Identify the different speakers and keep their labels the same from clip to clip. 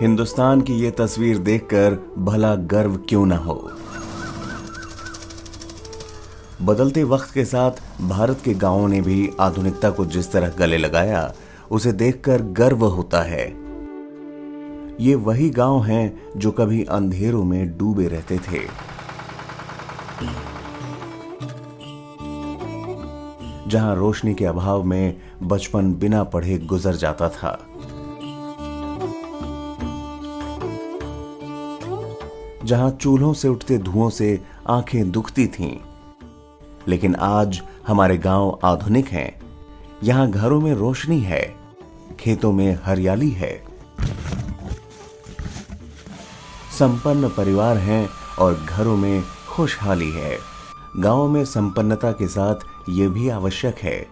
Speaker 1: हिंदुस्तान की ये तस्वीर देखकर भला गर्व क्यों न हो। बदलते वक्त के साथ भारत के गांवों ने भी आधुनिकता को जिस तरह गले लगाया, उसे देखकर गर्व होता है। ये वही गांव हैं जो कभी अंधेरों में डूबे रहते थे। जहां रोशनी के अभाव में बचपन बिना पढ़े गुजर जाता था। जहां चूल्हों से उठते धुओं से आंखें दुखती थीं। लेकिन आज हमारे गांव आधुनिक हैं। यहां घरों में रोशनी है, खेतों में हरियाली है, संपन्न परिवार हैं और घरों में खुशहाली है। गांव में संपन्नता के साथ ये भी आवश्यक है,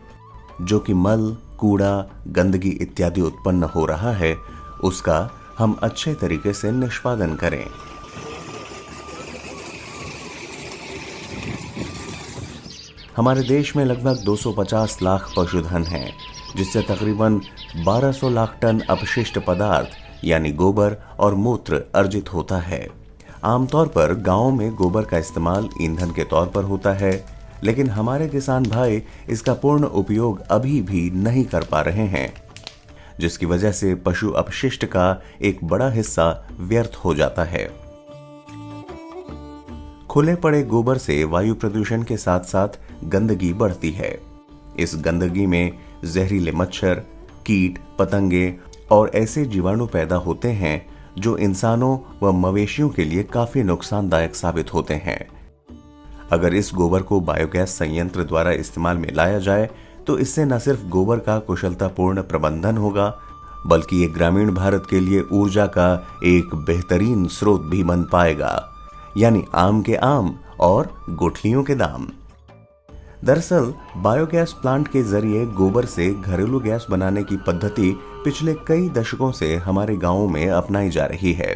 Speaker 1: जो कि मल, कूड़ा, गंदगी इत्यादि उत्पन्न हो रहा है, उसका हम अच्छे तरीके से निष्पादन करें। हमारे देश में लगभग 250 लाख पशुधन हैं, जिससे तकरीबन 1200 लाख टन अपशिष्ट पदार्थ यानी गोबर और मूत्र अर्जित होता है। आमतौर पर गांवों में गोबर का इस्तेमाल ईंधन के तौर पर होता है, लेकिन हमारे किसान भाई इसका पूर्ण उपयोग अभी भी नहीं कर पा रहे हैं, जिसकी वजह से पशु अपशिष्ट का एक बड़ा हिस्सा व्यर्थ हो जाता है। खुले पड़े गोबर से वायु प्रदूषण के साथ साथ गंदगी बढ़ती है। इस गंदगी में जहरीले मच्छर, कीट, पतंगे और ऐसे जीवाणु पैदा होते हैं जो इंसानों व मवेशियों के लिए काफी नुकसानदायक साबित होते हैं। अगर इस गोबर को बायोगैस संयंत्र द्वारा इस्तेमाल में लाया जाए तो इससे न सिर्फ गोबर का कुशलतापूर्ण प्रबंधन होगा, बल्कि ये ग्रामीण भारत के लिए ऊर्जा का एक बेहतरीन स्रोत भी बन पाएगा, यानी आम के आम और गुठलियों के दाम। दरअसल बायोगैस प्लांट के जरिए गोबर से घरेलू गैस बनाने की पद्धति पिछले कई दशकों से हमारे गांवों में अपनाई जा रही है।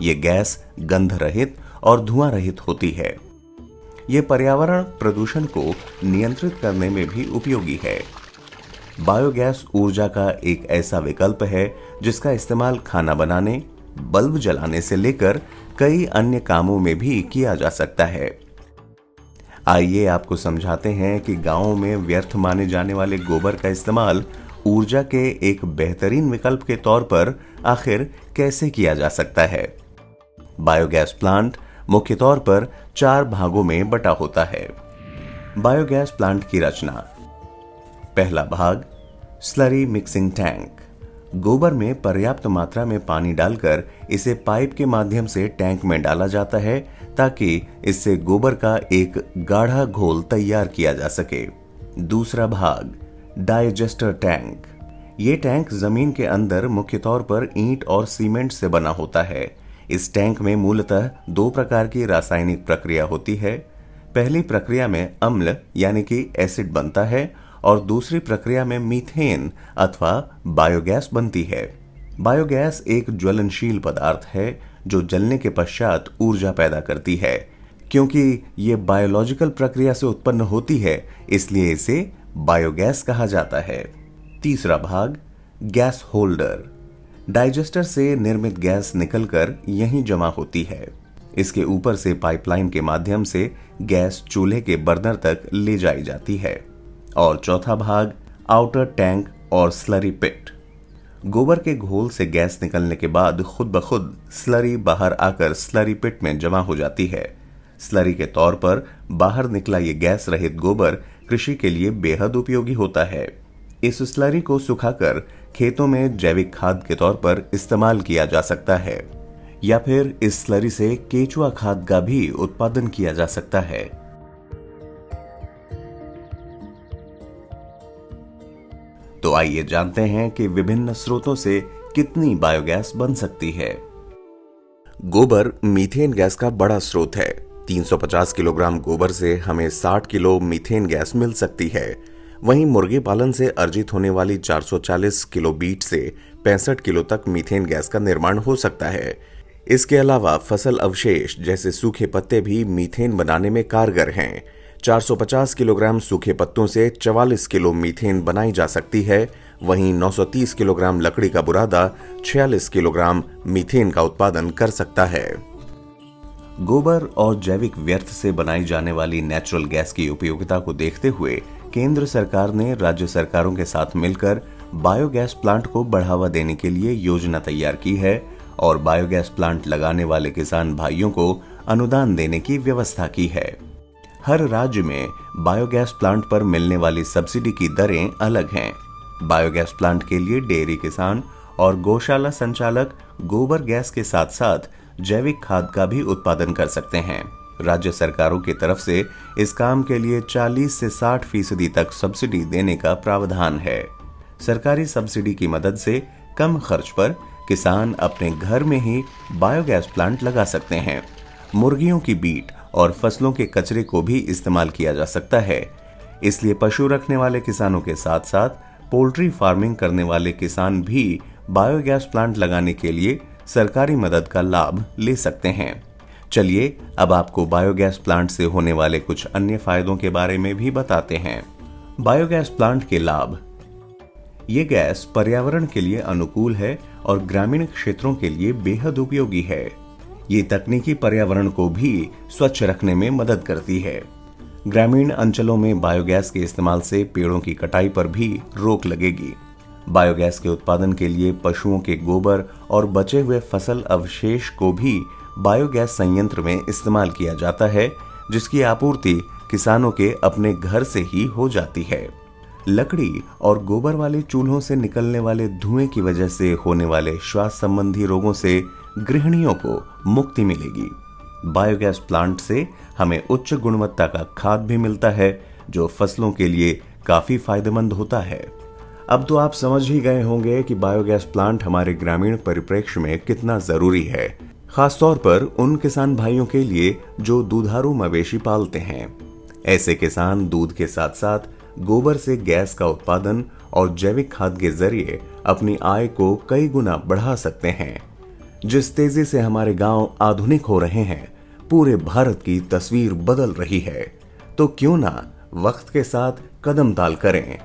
Speaker 1: ये गैस गंध रहित और धुआं रहित होती है। ये पर्यावरण प्रदूषण को नियंत्रित करने में भी उपयोगी है। बायोगैस ऊर्जा का एक ऐसा विकल्प है जिसका इस्तेमाल खाना बनाने, बल्ब जलाने से लेकर कई अन्य कामों में भी किया जा सकता है। आइए आपको समझाते हैं कि गांवों में व्यर्थ माने जाने वाले गोबर का इस्तेमाल ऊर्जा के एक बेहतरीन विकल्प के तौर पर आखिर कैसे किया जा सकता है। बायोगैस प्लांट मुख्य तौर पर 4 भागों में बटा होता है। बायोगैस प्लांट की रचना। पहला भाग, स्लरी मिक्सिंग टैंक। गोबर में पर्याप्त मात्रा में पानी डालकर इसे पाइप के माध्यम से टैंक में डाला जाता है ताकि इससे गोबर का एक गाढ़ा घोल तैयार किया जा सके। दूसरा भाग, डाइजेस्टर टैंक। ये टैंक जमीन के अंदर मुख्य तौर पर ईंट और सीमेंट से बना होता है। इस टैंक में मूलतः 2 प्रकार की रासायनिक प्रक्रिया होती है। पहली प्रक्रिया में अम्ल यानी कि एसिड बनता है और दूसरी प्रक्रिया में मीथेन अथवा बायोगैस बनती है। बायोगैस एक ज्वलनशील पदार्थ है जो जलने के पश्चात ऊर्जा पैदा करती है। क्योंकि ये बायोलॉजिकल प्रक्रिया से उत्पन्न होती है, इसलिए इसे बायोगैस कहा जाता है। तीसरा भाग, गैस होल्डर। डाइजेस्टर से निर्मित गैस निकलकर यहीं जमा होती है। इसके ऊपर से पाइपलाइन के माध्यम से गैस चूल्हे के बर्नर तक ले जाई जाती है। और चौथा भाग, आउटर टैंक और स्लरी पिट। गोबर के घोल से गैस निकलने के बाद खुद ब खुद स्लरी बाहर आकर स्लरी पिट में जमा हो जाती है। स्लरी के तौर पर बाहर निकला ये गैस रहित गोबर कृषि के लिए बेहद उपयोगी होता है। इस स्लरी को सुखाकर खेतों में जैविक खाद के तौर पर इस्तेमाल किया जा सकता है, या फिर इस स्लरी से केचुआ खाद का भी उत्पादन किया जा सकता है। तो आइए जानते हैं कि विभिन्न स्रोतों से कितनी बायोगैस बन सकती है। गोबर मीथेन गैस का बड़ा स्रोत है। 350 किलोग्राम गोबर से हमें 60 किलो मीथेन गैस मिल सकती है। वहीं मुर्गी पालन से अर्जित होने वाली 440 किलो बीट से 65 किलो तक मीथेन गैस का निर्माण हो सकता है। इसके अलावा फसल अवशेष जैसे सूखे पत्ते भी मीथेन बनाने में कारगर हैं। 450 किलोग्राम सूखे पत्तों से 44 किलो मीथेन बनाई जा सकती है। वहीं 930 किलोग्राम लकड़ी का बुरादा 46 किलोग्राम मीथेन का उत्पादन कर सकता है। गोबर और जैविक व्यर्थ से बनाई जाने वाली नेचुरल गैस की उपयोगिता को देखते हुए केंद्र सरकार ने राज्य सरकारों के साथ मिलकर बायोगैस प्लांट को बढ़ावा देने के लिए योजना तैयार की है और बायोगैस प्लांट लगाने वाले किसान भाइयों को अनुदान देने की व्यवस्था की है। हर राज्य में बायोगैस प्लांट पर मिलने वाली सब्सिडी की दरें अलग हैं। बायोगैस प्लांट के लिए डेयरी किसान और गौशाला संचालक गोबर गैस के साथ साथ जैविक खाद का भी उत्पादन कर सकते हैं। राज्य सरकारों की तरफ से इस काम के लिए 40 से 60% तक सब्सिडी देने का प्रावधान है। सरकारी सब्सिडी की मदद से कम खर्च पर किसान अपने घर में ही बायोगैस प्लांट लगा सकते हैं। मुर्गियों की बीट और फसलों के कचरे को भी इस्तेमाल किया जा सकता है। इसलिए पशु रखने वाले किसानों के साथ साथ पोल्ट्री फार्मिंग करने वाले किसान भी बायोगैस प्लांट लगाने के लिए सरकारी मदद का लाभ ले सकते हैं। चलिए अब आपको बायोगैस प्लांट से होने वाले कुछ अन्य फायदों के बारे में भी बताते हैं। बायोगैस प्लांट के लाभ। ये गैस पर्यावरण के लिए अनुकूल है और ग्रामीण क्षेत्रों के लिए बेहद उपयोगी है। ये तकनीकी पर्यावरण को भी स्वच्छ रखने में मदद करती है। ग्रामीण अंचलों में बायोगैस के इस्तेमाल से पेड़ों की कटाई पर भी रोक लगेगी। बायोगैस के उत्पादन के लिए पशुओं के गोबर और बचे हुए फसल अवशेष को भी बायोगैस संयंत्र में इस्तेमाल किया जाता है, जिसकी आपूर्ति किसानों के अपने घर से ही हो जाती है। लकड़ी और गोबर वाले चूल्हों से निकलने वाले धुएं की वजह से होने वाले श्वास संबंधी रोगों से गृहिणियों को मुक्ति मिलेगी। बायोगैस प्लांट से हमें उच्च गुणवत्ता का खाद भी मिलता है, जो फसलों के लिए काफी फायदेमंद होता है। अब तो आप समझ ही गए होंगे कि बायोगैस प्लांट हमारे ग्रामीण परिप्रेक्ष्य में कितना जरूरी है, खासतौर पर उन किसान भाइयों के लिए जो दुधारू मवेशी पालते हैं। ऐसे किसान दूध के साथ साथ गोबर से गैस का उत्पादन और जैविक खाद के जरिए अपनी आय को कई गुना बढ़ा सकते हैं। जिस तेजी से हमारे गांव आधुनिक हो रहे हैं, पूरे भारत की तस्वीर बदल रही है। तो क्यों ना वक्त के साथ कदम ताल करें,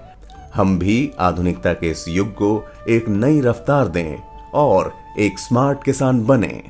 Speaker 1: हम भी आधुनिकता के इस युग को एक नई रफ्तार दें और एक स्मार्ट किसान बनें।